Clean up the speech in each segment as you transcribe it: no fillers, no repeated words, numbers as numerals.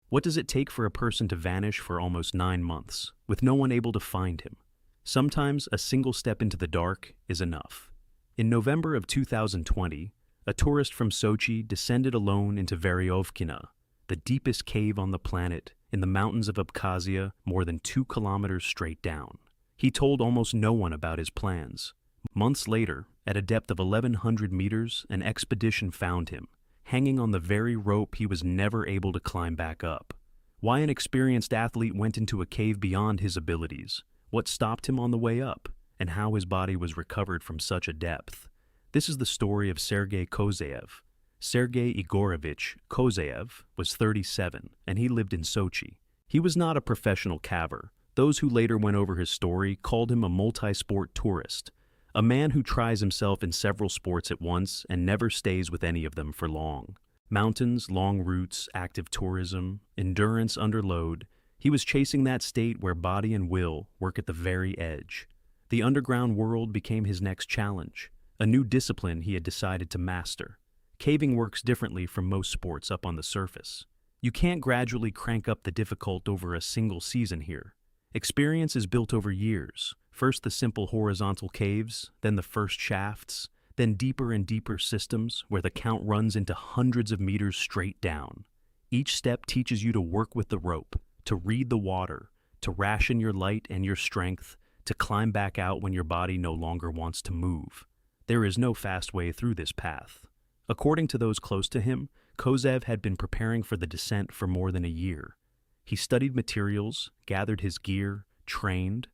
What does it take for a person to vanish for almost 9 months, with no one able to find him? Sometimes a single step into the dark is enough. In November of 2020, a tourist from Sochi descended alone into Veryovkina, the deepest cave on the planet, in the mountains of Abkhazia, more than 2 kilometers straight down. He told almost no one about his plans. Months later, at a depth of 1,100 meters, an expedition found him, hanging on the very rope he was never able to climb back up. Why an experienced athlete went into a cave beyond his abilities, what stopped him on the way up, and how his body was recovered from such a depth. This is the story of Sergei Kozeev. Sergei Igorovich Kozeev was 37, and he lived in Sochi. He was not a professional caver. Those who later went over his story called him a multi-sport tourist, a man who tries himself in several sports at once and never stays with any of them for long. Mountains, long routes, active tourism, endurance under load. He was chasing that state where body and will work at the very edge. The underground world became his next challenge, a new discipline he had decided to master. Caving works differently from most sports up on the surface. You can't gradually crank up the difficulty over a single season here. Experience is built over years. First the simple horizontal caves, then the first shafts, then deeper and deeper systems where the count runs into hundreds of meters straight down. Each step teaches you to work with the rope, to read the water, to ration your light and your strength, to climb back out when your body no longer wants to move. There is no fast way through this path. According to those close to him, Kozeev had been preparing for the descent for more than a year. He studied materials, gathered his gear, trained.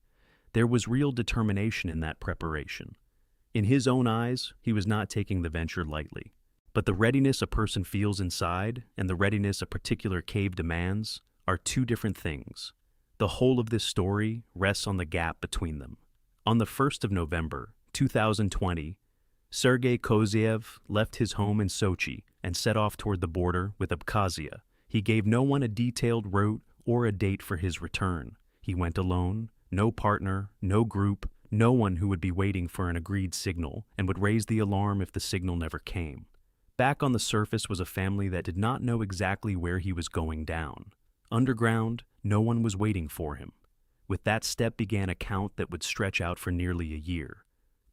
There was real determination in that preparation. In his own eyes, he was not taking the venture lightly. But the readiness a person feels inside and the readiness a particular cave demands are two different things. The whole of this story rests on the gap between them. On the 1st of November, 2020, Sergei Kozeev left his home in Sochi and set off toward the border with Abkhazia. He gave no one a detailed route or a date for his return. He went alone, no partner, no group, no one who would be waiting for an agreed signal and would raise the alarm if the signal never came. Back on the surface was a family that did not know exactly where he was going down. Underground, no one was waiting for him. With that step began a count that would stretch out for nearly a year.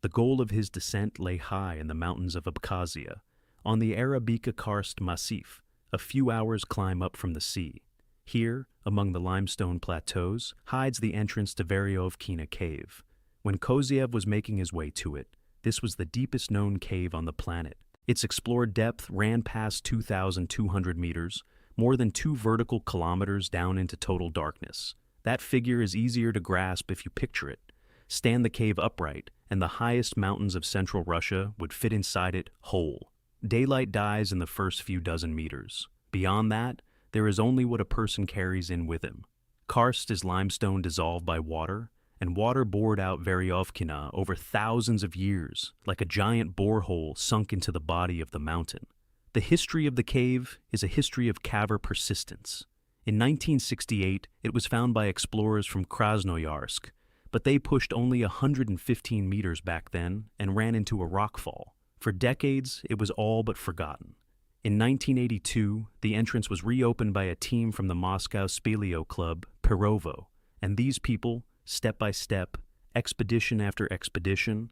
The goal of his descent lay high in the mountains of Abkhazia, on the Arabica Karst Massif, a few hours' climb up from the sea. Here, among the limestone plateaus, hides the entrance to Veryovkina cave. When Kozeev was making his way to it, this was the deepest known cave on the planet. Its explored depth ran past 2,200 meters, more than 2 vertical kilometers down into total darkness. That figure is easier to grasp if you picture it. Stand the cave upright, and the highest mountains of central Russia would fit inside it whole. Daylight dies in the first few dozen meters. Beyond that, there is only what a person carries in with him. Karst is limestone dissolved by water, and water bored out Veryovkina over thousands of years, like a giant borehole sunk into the body of the mountain. The history of the cave is a history of caver persistence. In 1968, it was found by explorers from Krasnoyarsk, but they pushed only 115 meters back then and ran into a rockfall. For decades, it was all but forgotten. In 1982, the entrance was reopened by a team from the Moscow Speleo Club, Perovo, and these people, step by step, expedition after expedition,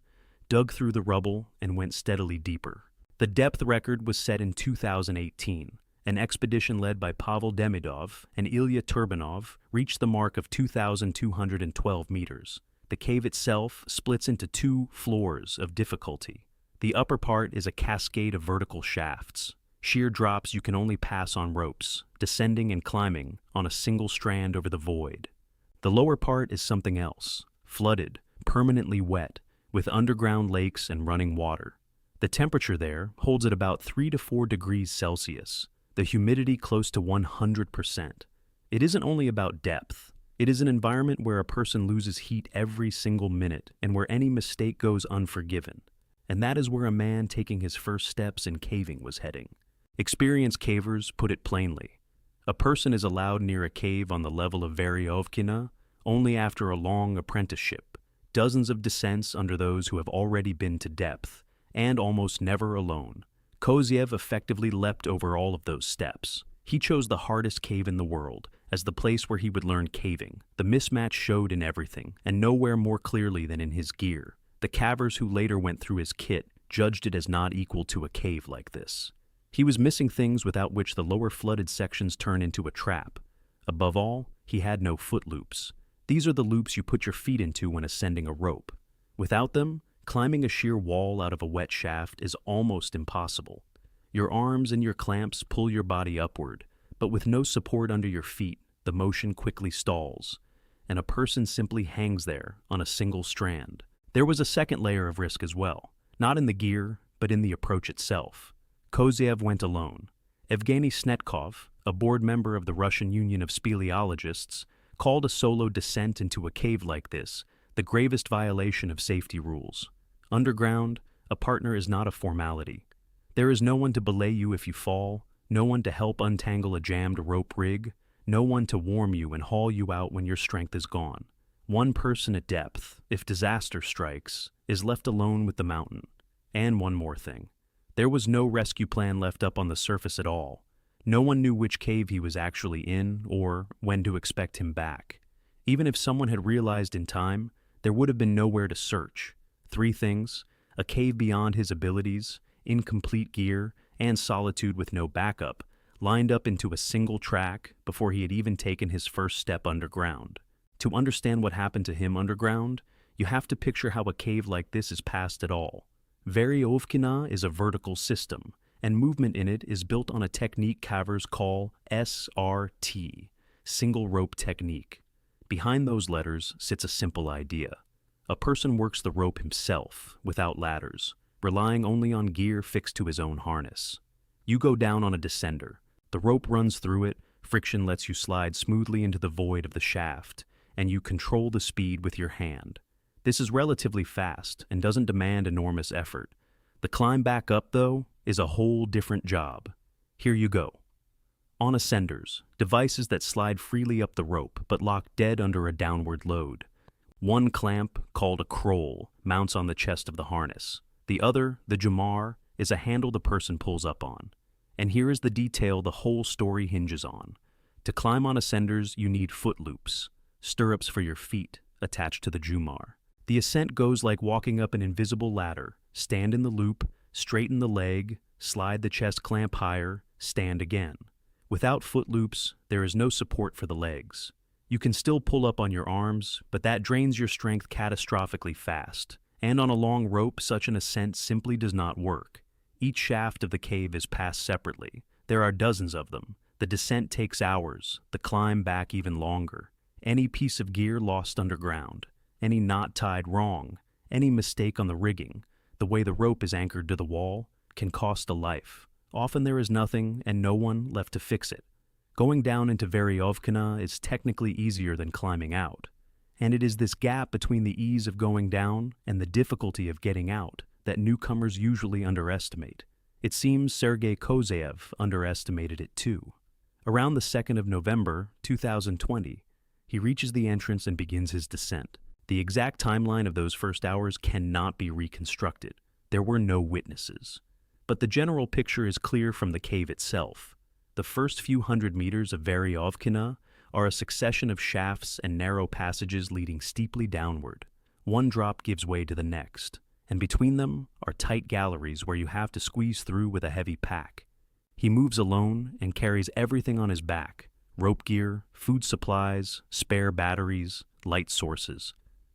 dug through the rubble and went steadily deeper. The depth record was set in 2018. An expedition led by Pavel Demidov and Ilya Turbanov reached the mark of 2,212 meters. The cave itself splits into 2 floors of difficulty. The upper part is a cascade of vertical shafts, sheer drops you can only pass on ropes, descending and climbing on a single strand over the void. The lower part is something else, flooded, permanently wet, with underground lakes and running water. The temperature there holds at about 3 to 4 degrees Celsius, the humidity close to 100%. It isn't only about depth. It is an environment where a person loses heat every single minute and where any mistake goes unforgiven. And that is where a man taking his first steps in caving was heading. Experienced cavers put it plainly. A person is allowed near a cave on the level of Veryovkina only after a long apprenticeship, dozens of descents under those who have already been to depth, and almost never alone. Kozeev effectively leapt over all of those steps. He chose the hardest cave in the world as the place where he would learn caving. The mismatch showed in everything, and nowhere more clearly than in his gear. The cavers who later went through his kit judged it as not equal to a cave like this. He was missing things without which the lower flooded sections turn into a trap. Above all, he had no foot loops. These are the loops you put your feet into when ascending a rope. Without them, climbing a sheer wall out of a wet shaft is almost impossible. Your arms and your clamps pull your body upward, but with no support under your feet, the motion quickly stalls, and a person simply hangs there on a single strand. There was a second layer of risk as well, not in the gear, but in the approach itself. Kozeev went alone. Evgeny Snetkov, a board member of the Russian Union of Speleologists, called a solo descent into a cave like this the gravest violation of safety rules. Underground, a partner is not a formality. There is no one to belay you if you fall, no one to help untangle a jammed rope rig, no one to warm you and haul you out when your strength is gone. One person at depth, if disaster strikes, is left alone with the mountain. And one more thing. There was no rescue plan left up on the surface at all. No one knew which cave he was actually in or when to expect him back. Even if someone had realized in time, there would have been nowhere to search. 3 things: a cave beyond his abilities, incomplete gear, and solitude with no backup, lined up into a single track before he had even taken his first step underground. To understand what happened to him underground, you have to picture how a cave like this is passed at all. Veryovkina is a vertical system, and movement in it is built on a technique cavers call SRT, single rope technique. Behind those letters sits a simple idea. A person works the rope himself, without ladders, relying only on gear fixed to his own harness. You go down on a descender. The rope runs through it, friction lets you slide smoothly into the void of the shaft, and you control the speed with your hand. This is relatively fast and doesn't demand enormous effort. The climb back up, though, is a whole different job. Here you go. On ascenders, devices that slide freely up the rope but lock dead under a downward load. One clamp, called a kroll, mounts on the chest of the harness. The other, the jamar, is a handle the person pulls up on. And here is the detail the whole story hinges on. To climb on ascenders, you need foot loops, stirrups for your feet, attached to the jumar. The ascent goes like walking up an invisible ladder. Stand in the loop, straighten the leg, slide the chest clamp higher, stand again. Without foot loops, there is no support for the legs. You can still pull up on your arms, but that drains your strength catastrophically fast. And on a long rope, such an ascent simply does not work. Each shaft of the cave is passed separately. There are dozens of them. The descent takes hours, the climb back even longer. Any piece of gear lost underground, any knot tied wrong, any mistake on the rigging, the way the rope is anchored to the wall, can cost a life. Often there is nothing and no one left to fix it. Going down into Veryovkina is technically easier than climbing out. And it is this gap between the ease of going down and the difficulty of getting out that newcomers usually underestimate. It seems Sergei Kozeev underestimated it too. Around the 2nd of November, 2020, he reaches the entrance and begins his descent. The exact timeline of those first hours cannot be reconstructed. There were no witnesses. But the general picture is clear from the cave itself. The first few hundred meters of Veryovkina are a succession of shafts and narrow passages leading steeply downward. One drop gives way to the next, and between them are tight galleries where you have to squeeze through with a heavy pack. He moves alone and carries everything on his back: rope gear, food supplies, spare batteries, light sources.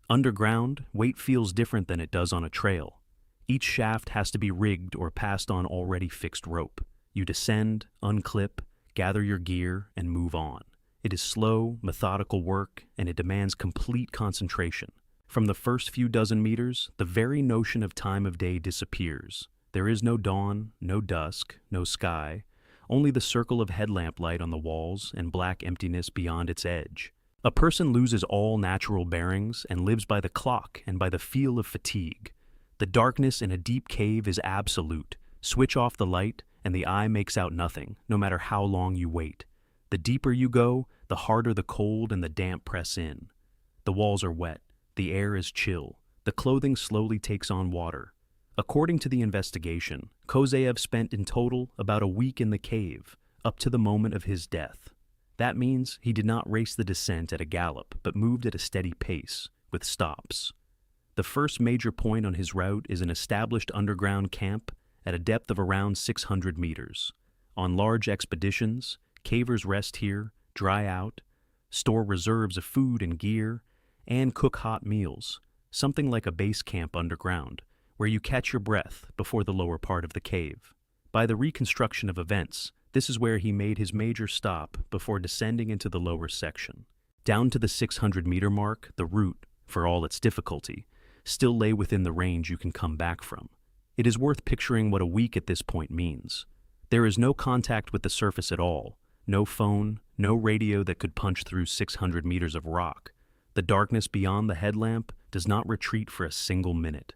Underground, weight feels different than it does on a trail. Each shaft has to be rigged or passed on already fixed rope. You descend, unclip, gather your gear, and move on. It is slow, methodical work, and it demands complete concentration. From the first few dozen meters, the very notion of time of day disappears. There is no dawn, no dusk, no sky, only the circle of headlamp light on the walls and black emptiness beyond its edge. A person loses all natural bearings and lives by the clock and by the feel of fatigue. The darkness in a deep cave is absolute. Switch off the light, and the eye makes out nothing, no matter how long you wait. The deeper you go, the harder the cold and the damp press in. The walls are wet. The air is chill. The clothing slowly takes on water. According to the investigation, Kozeev spent in total about a week in the cave, up to the moment of his death. That means he did not race the descent at a gallop, but moved at a steady pace, with stops. The first major point on his route is an established underground camp at a depth of around 600 meters. On large expeditions, cavers rest here, dry out, store reserves of food and gear, and cook hot meals, something like a base camp underground, where you catch your breath before the lower part of the cave. By the reconstruction of events, this is where he made his major stop before descending into the lower section. Down to the 600-meter mark, the route, for all its difficulty, still lay within the range you can come back from. It is worth picturing what a week at this point means. There is no contact with the surface at all, no phone, no radio that could punch through 600 meters of rock. The darkness beyond the headlamp does not retreat for a single minute.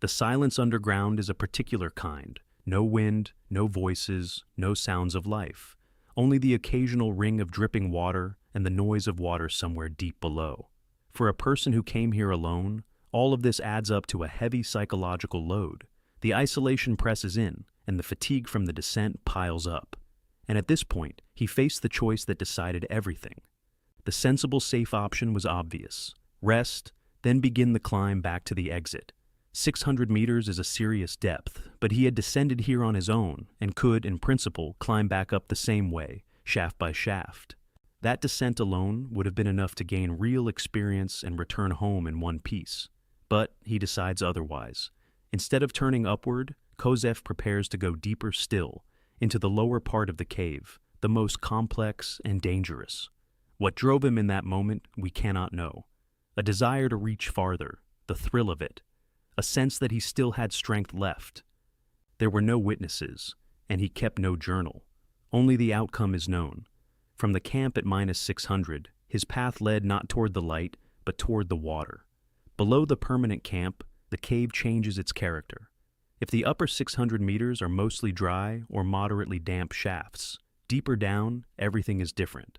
The silence underground is a particular kind. No wind, no voices, no sounds of life. Only the occasional ring of dripping water and the noise of water somewhere deep below. For a person who came here alone, all of this adds up to a heavy psychological load. The isolation presses in, and the fatigue from the descent piles up. And at this point, he faced the choice that decided everything. The sensible, safe option was obvious. Rest, then begin the climb back to the exit. 600 meters is a serious depth, but he had descended here on his own and could, in principle, climb back up the same way, shaft by shaft. That descent alone would have been enough to gain real experience and return home in one piece. But he decides otherwise. Instead of turning upward, Kozeev prepares to go deeper still, into the lower part of the cave, the most complex and dangerous. What drove him in that moment, we cannot know. A desire to reach farther, the thrill of it, a sense that he still had strength left. There were no witnesses, and he kept no journal. Only the outcome is known. From the camp at -600, his path led not toward the light, but toward the water. Below the permanent camp, the cave changes its character. If the upper 600 meters are mostly dry or moderately damp shafts, deeper down, everything is different.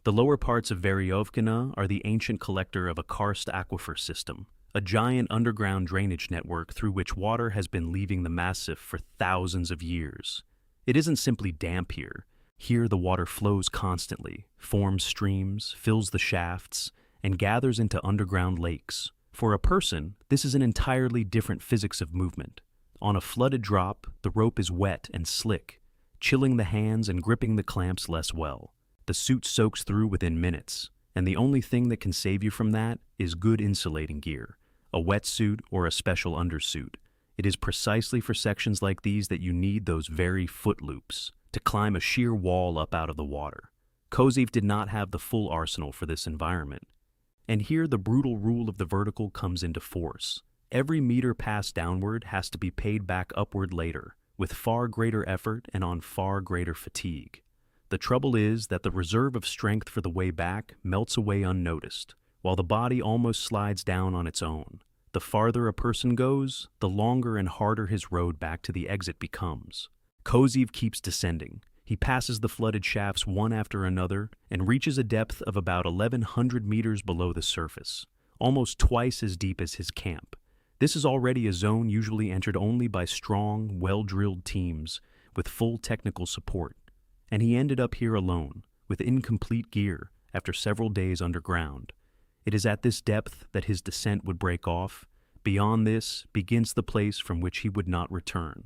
The lower parts of Veryovkina are the ancient collector of a karst aquifer system, a giant underground drainage network through which water has been leaving the massif for thousands of years. It isn't simply damp here. Here the water flows constantly, forms streams, fills the shafts, and gathers into underground lakes. For a person, this is an entirely different physics of movement. On a flooded drop, the rope is wet and slick, chilling the hands and gripping the clamps less well. The suit soaks through within minutes, and the only thing that can save you from that is good insulating gear, a wetsuit or a special undersuit. It is precisely for sections like these that you need those very foot loops to climb a sheer wall up out of the water. Kozeev did not have the full arsenal for this environment. And here the brutal rule of the vertical comes into force. Every meter passed downward has to be paid back upward later, with far greater effort and on far greater fatigue. The trouble is that the reserve of strength for the way back melts away unnoticed, while the body almost slides down on its own. The farther a person goes, the longer and harder his road back to the exit becomes. Kozeev keeps descending. He passes the flooded shafts one after another and reaches a depth of about 1,100 meters below the surface, almost twice as deep as his camp. This is already a zone usually entered only by strong, well-drilled teams with full technical support. And he ended up here alone, with incomplete gear, after several days underground. It is at this depth that his descent would break off. Beyond this begins the place from which he would not return.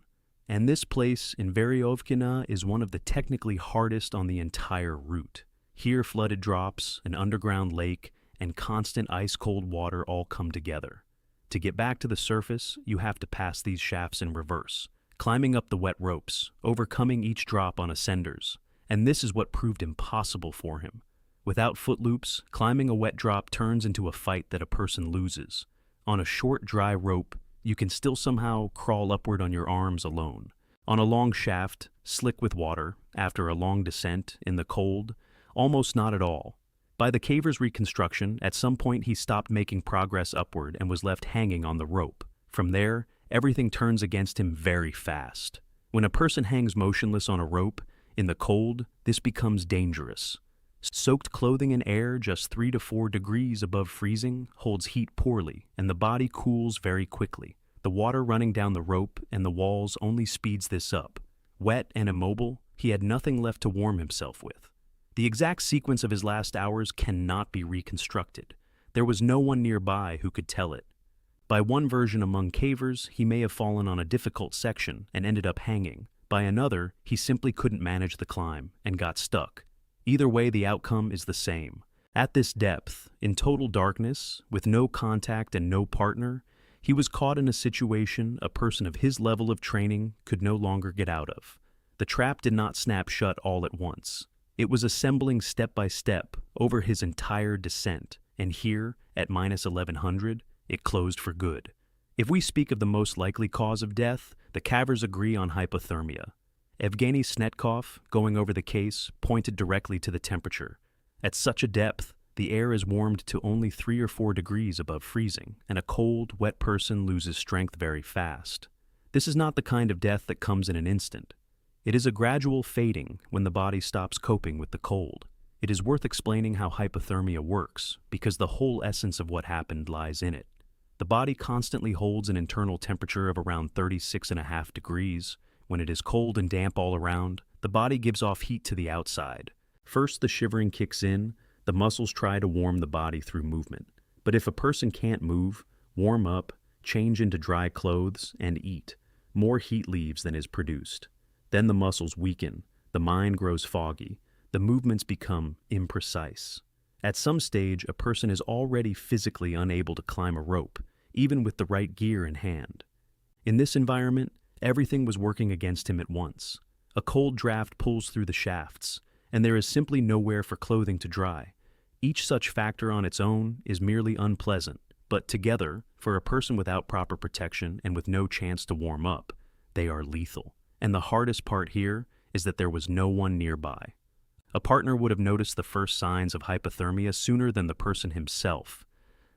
And this place in Veryovkina is one of the technically hardest on the entire route. Here flooded drops, an underground lake, and constant ice-cold water all come together. To get back to the surface, you have to pass these shafts in reverse, climbing up the wet ropes, overcoming each drop on ascenders. And this is what proved impossible for him. Without foot loops, climbing a wet drop turns into a fight that a person loses. On a short, dry rope, you can still somehow crawl upward on your arms alone. On a long shaft, slick with water, after a long descent, in the cold, almost not at all. By the caver's reconstruction, at some point he stopped making progress upward and was left hanging on the rope. From there, everything turns against him very fast. When a person hangs motionless on a rope, in the cold, this becomes dangerous. Soaked clothing and air just 3 to 4 degrees above freezing holds heat poorly, and the body cools very quickly. The water running down the rope and the walls only speeds this up. Wet and immobile, he had nothing left to warm himself with. The exact sequence of his last hours cannot be reconstructed. There was no one nearby who could tell it. By one version among cavers, he may have fallen on a difficult section and ended up hanging. By another, he simply couldn't manage the climb and got stuck. Either way, the outcome is the same. At this depth, in total darkness, with no contact and no partner, he was caught in a situation a person of his level of training could no longer get out of. The trap did not snap shut all at once. It was assembling step by step over his entire descent, and here, at minus 1100, it closed for good. If we speak of the most likely cause of death, the cavers agree on hypothermia. Evgeny Snetkov, going over the case, pointed directly to the temperature. At such a depth, the air is warmed to only 3 or 4 degrees above freezing, and a cold, wet person loses strength very fast. This is not the kind of death that comes in an instant. It is a gradual fading when the body stops coping with the cold. It is worth explaining how hypothermia works, because the whole essence of what happened lies in it. The body constantly holds an internal temperature of around 36.5 degrees. When it is cold and damp all around, the body gives off heat to the outside. First, the shivering kicks in. The muscles try to warm the body through movement. But if a person can't move, warm up, change into dry clothes, and eat, more heat leaves than is produced. Then the muscles weaken, the mind grows foggy, the movements become imprecise. At some stage, a person is already physically unable to climb a rope, even with the right gear in hand. In this environment, everything was working against him at once. A cold draft pulls through the shafts, and there is simply nowhere for clothing to dry. Each such factor on its own is merely unpleasant, but together, for a person without proper protection and with no chance to warm up, they are lethal. And the hardest part here is that there was no one nearby. A partner would have noticed the first signs of hypothermia sooner than the person himself.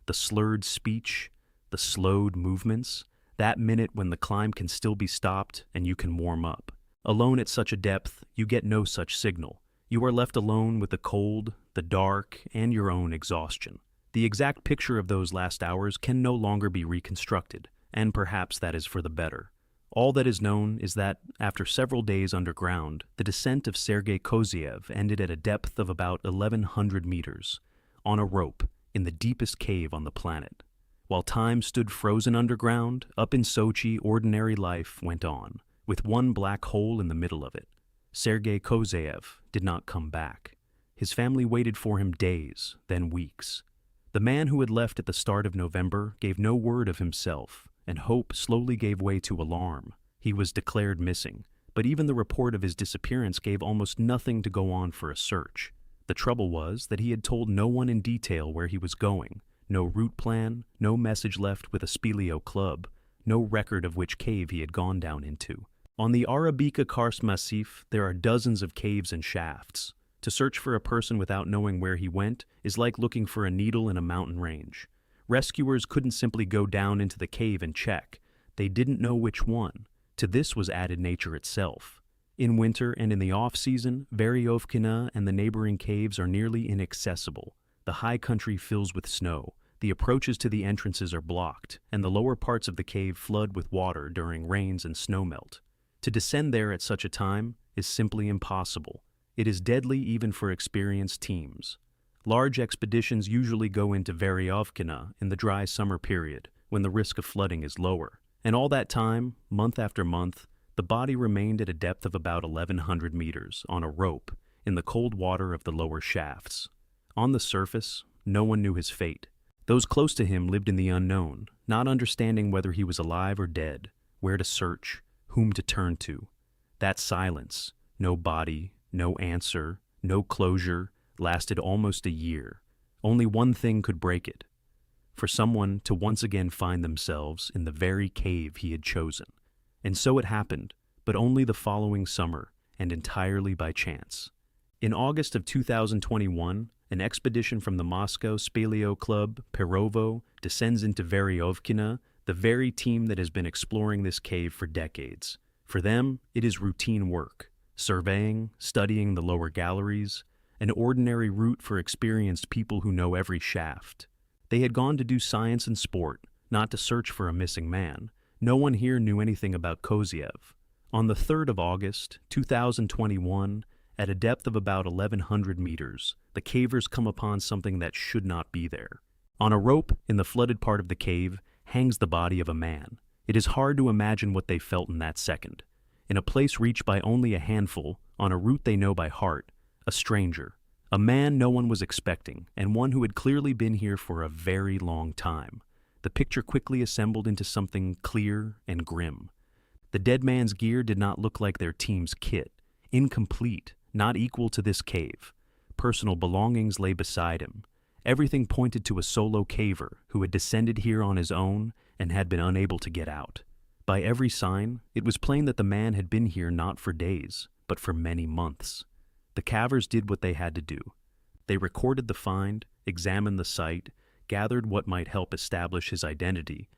The slurred speech, the slowed movements, that minute when the climb can still be stopped and you can warm up. Alone at such a depth, you get no such signal. You are left alone with the cold, the dark, and your own exhaustion. The exact picture of those last hours can no longer be reconstructed, and perhaps that is for the better. All that is known is that, after several days underground, the descent of Sergei Kozeev ended at a depth of about 1,100 meters, on a rope, in the deepest cave on the planet. While time stood frozen underground, up in Sochi, ordinary life went on, with one black hole in the middle of it. Sergei Kozeev did not come back. His family waited for him days, then weeks. The man who had left at the start of November gave no word of himself, and hope slowly gave way to alarm. He was declared missing, but even the report of his disappearance gave almost nothing to go on for a search. The trouble was that he had told no one in detail where he was going, no route plan, no message left with a Speleo club, no record of which cave he had gone down into. On the Arabika Karst Massif, there are dozens of caves and shafts. To search for a person without knowing where he went is like looking for a needle in a mountain range. Rescuers couldn't simply go down into the cave and check. They didn't know which one. To this was added nature itself. In winter and in the off-season, Veryovkina and the neighboring caves are nearly inaccessible. The high country fills with snow. The approaches to the entrances are blocked, and the lower parts of the cave flood with water during rains and snowmelt. To descend there at such a time is simply impossible. It is deadly even for experienced teams. Large expeditions usually go into Veryovkina in the dry summer period, when the risk of flooding is lower. And all that time, month after month, the body remained at a depth of about 1,100 meters on a rope in the cold water of the lower shafts. On the surface, no one knew his fate. Those close to him lived in the unknown, not understanding whether he was alive or dead, where to search, whom to turn to. That silence, no body, no answer, no closure, lasted almost a year. Only one thing could break it: for someone to once again find themselves in the very cave he had chosen. And so it happened, but only the following summer, and entirely by chance. In August of 2021, an expedition from the Moscow Speleo Club, Perovo, descends into Veryovkina, the very team that has been exploring this cave for decades. For them, it is routine work, surveying, studying the lower galleries, an ordinary route for experienced people who know every shaft. They had gone to do science and sport, not to search for a missing man. No one here knew anything about Kozeev. On the 3rd of August, 2021, at a depth of about 1,100 meters, the cavers come upon something that should not be there. On a rope in the flooded part of the cave hangs the body of a man. It is hard to imagine what they felt in that second. In a place reached by only a handful, on a route they know by heart, a stranger, a man no one was expecting, and one who had clearly been here for a very long time. The picture quickly assembled into something clear and grim. The dead man's gear did not look like their team's kit, incomplete, not equal to this cave. Personal belongings lay beside him. Everything pointed to a solo caver who had descended here on his own and had been unable to get out. By every sign, it was plain that the man had been here not for days, but for many months. The cavers did what they had to do. They recorded the find, examined the site, gathered what might help establish his identity,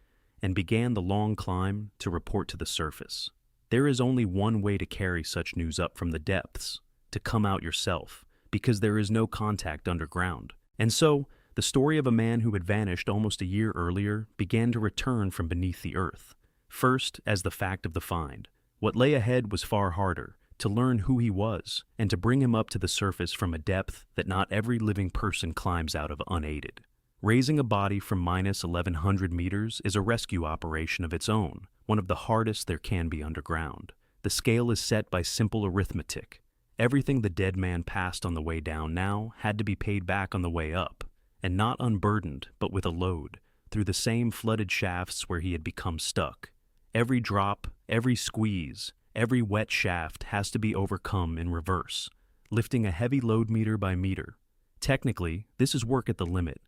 and began the long climb to report to the surface. There is only one way to carry such news up from the depths, to come out yourself, because there is no contact underground. And so, the story of a man who had vanished almost a year earlier began to return from beneath the earth. First, as the fact of the find. What lay ahead was far harder, to learn who he was, and to bring him up to the surface from a depth that not every living person climbs out of unaided. Raising a body from minus 1,100 meters is a rescue operation of its own, one of the hardest there can be underground. The scale is set by simple arithmetic. Everything the dead man passed on the way down now had to be paid back on the way up, and not unburdened, but with a load, through the same flooded shafts where he had become stuck. Every drop, every squeeze, every wet shaft has to be overcome in reverse, lifting a heavy load meter by meter. Technically, this is work at the limit.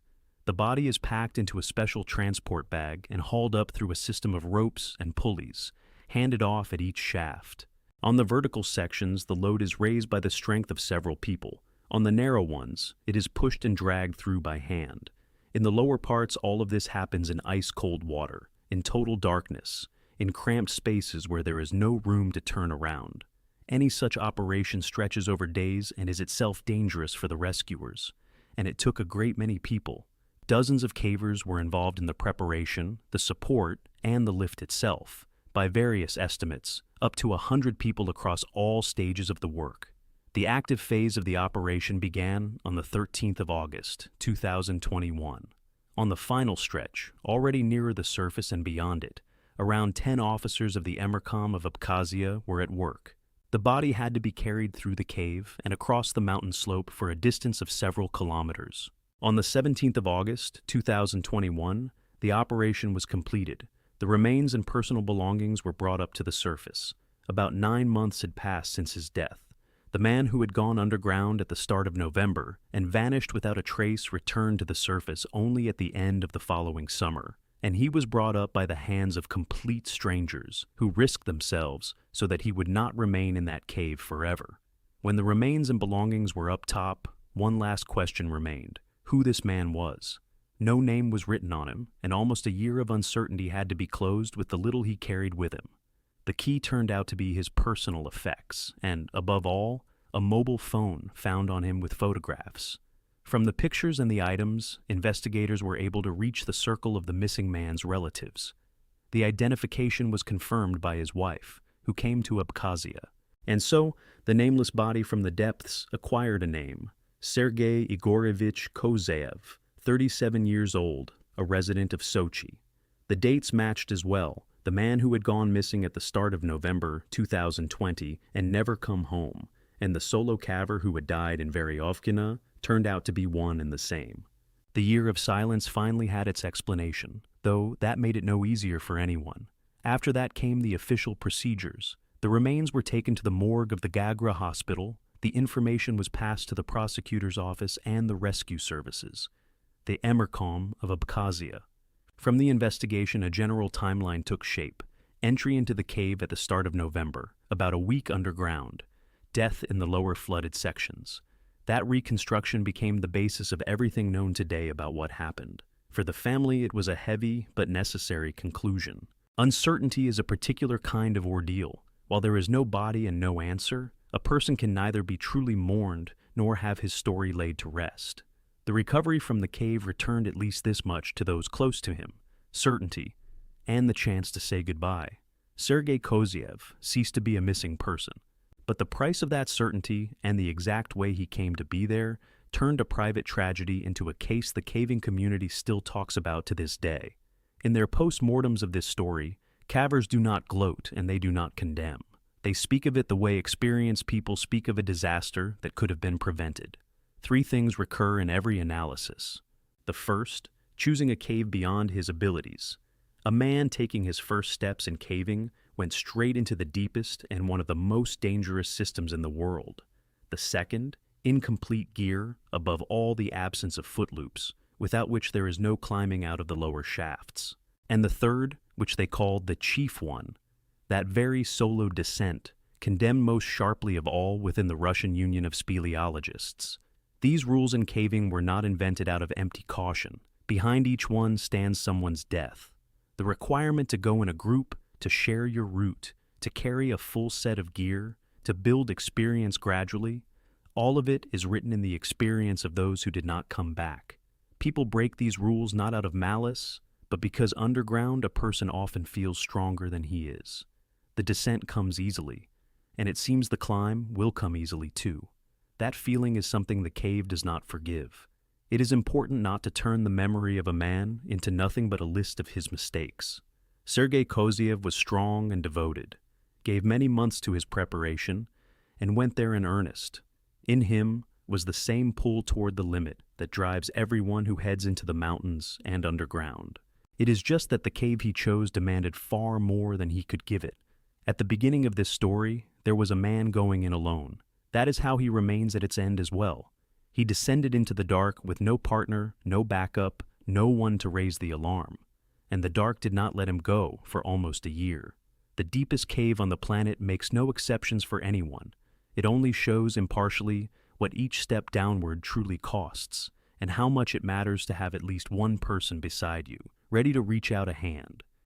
The body is packed into a special transport bag and hauled up through a system of ropes and pulleys, handed off at each shaft. On the vertical sections, the load is raised by the strength of several people. On the narrow ones, it is pushed and dragged through by hand. In the lower parts, all of this happens in ice-cold water, in total darkness, in cramped spaces where there is no room to turn around. Any such operation stretches over days and is itself dangerous for the rescuers, and it took a great many people. Dozens of cavers were involved in the preparation, the support, and the lift itself. By various estimates, up to 100 people across all stages of the work. The active phase of the operation began on the 13th of August, 2021. On the final stretch, already nearer the surface and beyond it, around 10 officers of the Emircom of Abkhazia were at work. The body had to be carried through the cave and across the mountain slope for a distance of several kilometers. On the 17th of August, 2021, the operation was completed. The remains and personal belongings were brought up to the surface. About 9 months had passed since his death. The man who had gone underground at the start of November and vanished without a trace returned to the surface only at the end of the following summer, and he was brought up by the hands of complete strangers who risked themselves so that he would not remain in that cave forever. When the remains and belongings were up top, one last question remained: who this man was. No name was written on him, and almost a year of uncertainty had to be closed with the little he carried with him. The key turned out to be his personal effects, and, above all, a mobile phone found on him with photographs. From the pictures and the items, investigators were able to reach the circle of the missing man's relatives. The identification was confirmed by his wife, who came to Abkhazia. And so, the nameless body from the depths acquired a name: Sergei Kozeev, 37 years old, a resident of Sochi. The dates matched as well. The man who had gone missing at the start of November 2020 and never come home, and the solo caver who had died in Veryovkina turned out to be one and the same. The year of silence finally had its explanation, though that made it no easier for anyone. After that came the official procedures. The remains were taken to the morgue of the Gagra hospital. The information was passed to the prosecutor's office and the rescue services, the Emircom of Abkhazia. From the investigation, a general timeline took shape. Entry into the cave at the start of November, about a week underground. Death in the lower flooded sections. That reconstruction became the basis of everything known today about what happened. For the family, it was a heavy but necessary conclusion. Uncertainty is a particular kind of ordeal. While there is no body and no answer, a person can neither be truly mourned nor have his story laid to rest. The recovery from the cave returned at least this much to those close to him: certainty, and the chance to say goodbye. Sergei Kozeev ceased to be a missing person. But the price of that certainty and the exact way he came to be there turned a private tragedy into a case the caving community still talks about to this day. In their post-mortems of this story, cavers do not gloat and they do not condemn. They speak of it the way experienced people speak of a disaster that could have been prevented. 3 things recur in every analysis. The first, choosing a cave beyond his abilities. A man taking his first steps in caving went straight into the deepest and one of the most dangerous systems in the world. The second, incomplete gear, above all the absence of foot loops, without which there is no climbing out of the lower shafts. And the third, which they called the chief one, that very solo descent, condemned most sharply of all within the Russian Union of Speleologists. These rules in caving were not invented out of empty caution. Behind each one stands someone's death. The requirement to go in a group, to share your route, to carry a full set of gear, to build experience gradually, all of it is written in the experience of those who did not come back. People break these rules not out of malice, but because underground a person often feels stronger than he is. The descent comes easily, and it seems the climb will come easily too. That feeling is something the cave does not forgive. It is important not to turn the memory of a man into nothing but a list of his mistakes. Sergei Kozeev was strong and devoted, gave many months to his preparation, and went there in earnest. In him was the same pull toward the limit that drives everyone who heads into the mountains and underground. It is just that the cave he chose demanded far more than he could give it. At the beginning of this story, there was a man going in alone. That is how he remains at its end as well. He descended into the dark with no partner, no backup, no one to raise the alarm. And the dark did not let him go for almost a year. The deepest cave on the planet makes no exceptions for anyone. It only shows impartially what each step downward truly costs, and how much it matters to have at least one person beside you, ready to reach out a hand.